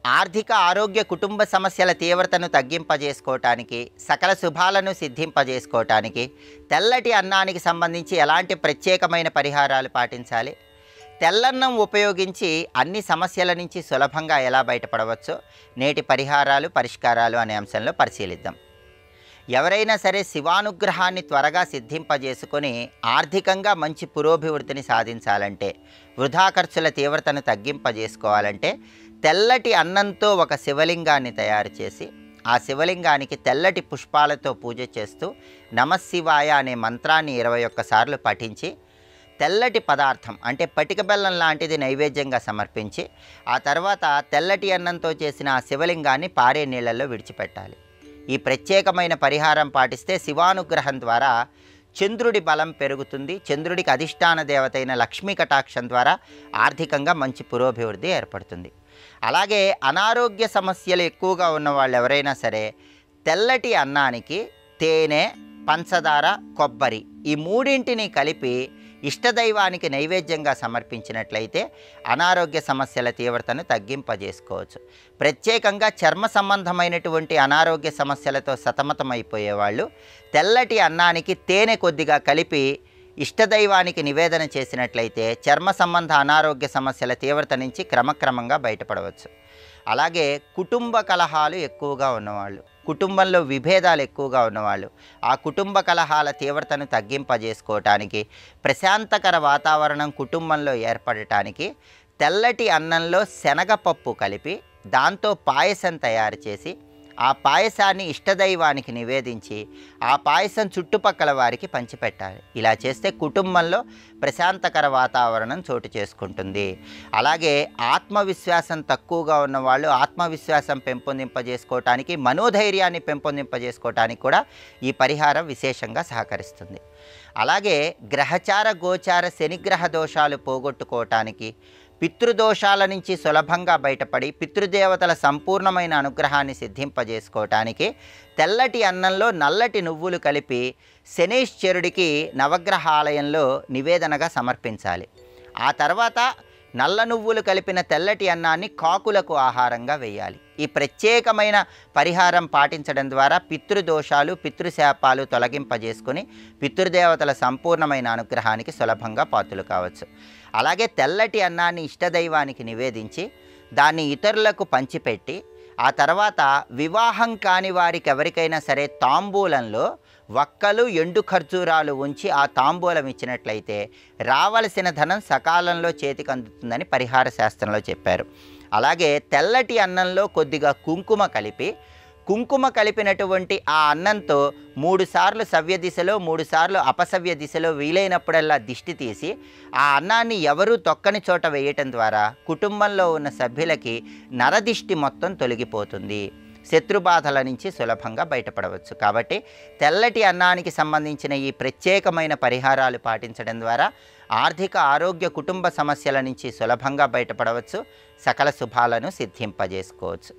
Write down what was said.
ఆర్థిక ఆరోగ్య కుటుంబ సమస్యల తీవ్రతను తగ్గింపజేసుకోవటానికి, సకల శుభాలను సిద్ధింపజేసుకోవటానికి తెల్లటి అన్నానికి సంబంధించి ఎలాంటి ప్రత్యేకమైన పరిహారాలు పాటించాలి, తెల్లన్నం ఉపయోగించి అన్ని సమస్యల నుంచి సులభంగా ఎలా బయటపడవచ్చో నేటి పరిష్కారాలు అనే అంశంలో పరిశీలిద్దాం. ఎవరైనా సరే శివానుగ్రహాన్ని త్వరగా సిద్ధింపజేసుకొని ఆర్థికంగా మంచి పురోభివృద్ధిని సాధించాలంటే, వృధా ఖర్చుల తీవ్రతను తగ్గింపజేసుకోవాలంటే తెల్లటి అన్నంతో ఒక శివలింగాన్ని తయారు చేసి ఆ శివలింగానికి తెల్లటి పుష్పాలతో పూజ చేస్తూ నమశివాయ అనే మంత్రాన్ని 21 సార్లు పఠించి తెల్లటి పదార్థం అంటే పటిక బెల్లం లాంటిది నైవేద్యంగా సమర్పించి ఆ తర్వాత తెల్లటి అన్నంతో చేసిన ఆ శివలింగాన్ని పారే నీళ్ళల్లో విడిచిపెట్టాలి. ఈ ప్రత్యేకమైన పరిహారం పాటిస్తే శివానుగ్రహం ద్వారా చంద్రుడి బలం పెరుగుతుంది. చంద్రుడికి అధిష్టాన దేవత అయిన లక్ష్మీ కటాక్షం ద్వారా ఆర్థికంగా మంచి పురోభివృద్ధి ఏర్పడుతుంది. అలాగే అనారోగ్య సమస్యలు ఎక్కువగా ఉన్న వాళ్ళు ఎవరైనా సరే తెల్లటి అన్నానికి తేనె, పంచదార, కొబ్బరి ఈ మూడింటిని కలిపి ఇష్టదైవానికి నైవేద్యంగా సమర్పించినట్లయితే అనారోగ్య సమస్యల తీవ్రతను తగ్గింపజేసుకోవచ్చు. ప్రత్యేకంగా చర్మ సంబంధమైనటువంటి అనారోగ్య సమస్యలతో సతమతమైపోయేవాళ్ళు తెల్లటి అన్నానికి తేనె కొద్దిగా కలిపి ఇష్టదైవానికి నివేదన చేసినట్లయితే చర్మ సంబంధ అనారోగ్య సమస్యల తీవ్రత నుంచి క్రమక్రమంగా బయటపడవచ్చు. అలాగే కుటుంబ కలహాలు ఎక్కువగా ఉన్నవాళ్ళు, కుటుంబంలో విభేదాలు ఎక్కువగా ఉన్నవాళ్ళు ఆ కుటుంబ కలహాల తీవ్రతను తగ్గింపజేసుకోవటానికి, ప్రశాంతకర వాతావరణం కుటుంబంలో ఏర్పడటానికి తెల్లటి అన్నంలో శనగపప్పు కలిపి దాంతో పాయసం తయారు చేసి ఆ పాయసాన్ని ఇష్టదైవానికి నివేదించి ఆ పాయసం చుట్టుపక్కల వారికి పంచిపెట్టాలి. ఇలా చేస్తే కుటుంబంలో ప్రశాంతకర వాతావరణం చోటు చేసుకుంటుంది. అలాగే ఆత్మవిశ్వాసం తక్కువగా ఉన్నవాళ్ళు ఆత్మవిశ్వాసం పెంపొందింపజేసుకోవటానికి, మనోధైర్యాన్ని పెంపొందింపజేసుకోవటానికి కూడా ఈ పరిహారం విశేషంగా సహకరిస్తుంది. అలాగే గ్రహచార గోచార శనిగ్రహ దోషాలు పోగొట్టుకోవటానికి, పితృదోషాల నుంచి సులభంగా బయటపడి పితృదేవతల సంపూర్ణమైన అనుగ్రహాన్ని సిద్ధింపజేసుకోవటానికి తెల్లటి అన్నంలో నల్లటి నువ్వులు కలిపి శనీశ్వరుడికి నవగ్రహ ఆలయంలో నివేదనగా సమర్పించాలి. ఆ తర్వాత నల్ల నువ్వులు కలిపిన తెల్లటి అన్నాన్ని కాకులకు ఆహారంగా వేయాలి. ఈ ప్రత్యేకమైన పరిహారం పాటించడం ద్వారా పితృదోషాలు, పితృశాపాలు తొలగింపజేసుకొని పితృదేవతల సంపూర్ణమైన అనుగ్రహానికి సులభంగా పాత్రలు కావచ్చు. అలాగే తెల్లటి అన్నాన్ని ఇష్టదైవానికి నివేదించి దాన్ని ఇతరులకు పంచిపెట్టి ఆ తర్వాత వివాహం కాని వారికి ఎవరికైనా సరే తాంబూలంలో వక్కలు, ఎండు ఖర్జూరాలు ఉంచి ఆ తాంబూలం ఇచ్చినట్లయితే రావలసిన ధనం సకాలంలో చేతికి అందుతుందని పరిహార శాస్త్రంలో చెప్పారు. అలాగే తెల్లటి అన్నంలో కొద్దిగా కుంకుమ కలిపినటువంటి ఆ అన్నంతో 3 సార్లు సవ్య దిశలో 3 సార్లు అపసవ్య దిశలో వీలైనప్పుడల్లా దిష్టి తీసి ఆ అన్నాన్ని ఎవరూ తొక్కని చోట వేయటం ద్వారా కుటుంబంలో ఉన్న సభ్యులకి నరదిష్టి మొత్తం తొలగిపోతుంది. శత్రుబాధల నుంచి సులభంగా బయటపడవచ్చు. కాబట్టి తెల్లటి అన్నానికి సంబంధించిన ఈ ప్రత్యేకమైన పరిహారాలు పాటించడం ద్వారా ఆర్థిక ఆరోగ్య కుటుంబ సమస్యల నుంచి సులభంగా బయటపడవచ్చు, సకల శుభాలను సిద్ధింపజేసుకోవచ్చు.